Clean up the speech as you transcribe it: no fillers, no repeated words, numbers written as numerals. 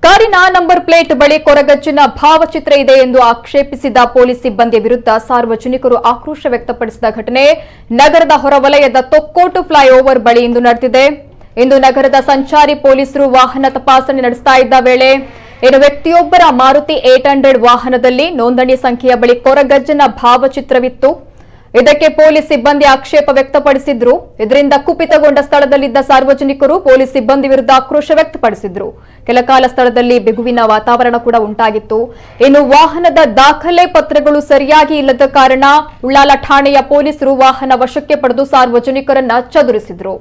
ಕಾರಿನ number plate ಬಳಿ ಕೊರಗಜ್ಜನ ಭಾವಚಿತ್ರ ಇದೆ ಎಂದು ಆಕ್ಷೇಪಿಸಿದ ಪೊಲೀಸ್ ಸಿಬ್ಬಂದಿಯ ವಿರುದ್ಧ ಸಾರ್ವಜನಿಕರು ಆಕ್ರೋಶ ವ್ಯಕ್ತಪಡಿಸಿದ ಘಟನೆ ನಗರದ ಹೊರವಲಯದ ತೊಕ್ಕೋಟು ಫ್ಲೈಓವರ್ ಬಳಿ ಇಂದು ನಡೆದಿದೆ. ಇಂದು ನಗರದ ಸಂಚಾರಿ ಪೊಲೀಸರು ವಾಹನ ತಪಾಸಣೆ ನಡೆಸ್ತಾ ಇದ್ದ ವೇಳೆ ವ್ಯಕ್ತಿಯೊಬ್ಬರ ಮಾರುತಿ 800 ವಾಹನದಲ್ಲಿ ನೋಂದಣಿ ಸಂಖ್ಯೆಯ ಬಳಿ ಕೊರಗಜ್ಜನ ಭಾವಚಿತ್ರವಿತ್ತು. ಇದಕ್ಕೆ ಪೊಲೀಸ್ ಸಿಬ್ಬಂದಿ ಆಕ್ಷೇಪ ವ್ಯಕ್ತಪಡಿಸಿದ್ರು. ಇದರಿಂದ ಕುಪಿತಗೊಂಡ ಸ್ಥಳದಲ್ಲಿದ್ದ ಸಾರ್ವಜನಿಕರು ಪೊಲೀಸ್ ಸಿಬ್ಬಂದಿ ವಿರುದ್ಧ ಆಕ್ರೋಶ ವ್ಯಕ್ತಪಡಿಸಿದ್ರು. ಕೆಲಕಾಲ ಸ್ಥಳದಲ್ಲಿ ಬಿಗುವಿನ ವಾತಾವರಣ ಕೂಡ ಉಂಟಾಗಿತ್ತು. ಇನ್ನು ವಾಹನದ ದಾಖಲೆ ಪತ್ರಗಳು ಸರಿಯಾಗಿ ಇಲ್ಲದ ಕಾರಣ ಉಳ್ಳಾಲ ಠಾಣೆಯ ಪೊಲೀಸರು ವಾಹನ ವಶಕ್ಕೆ ಪಡೆದು ಸಾರ್ವಜನಿಕರನ್ನ ಚದುರಿಸಿದ್ರು.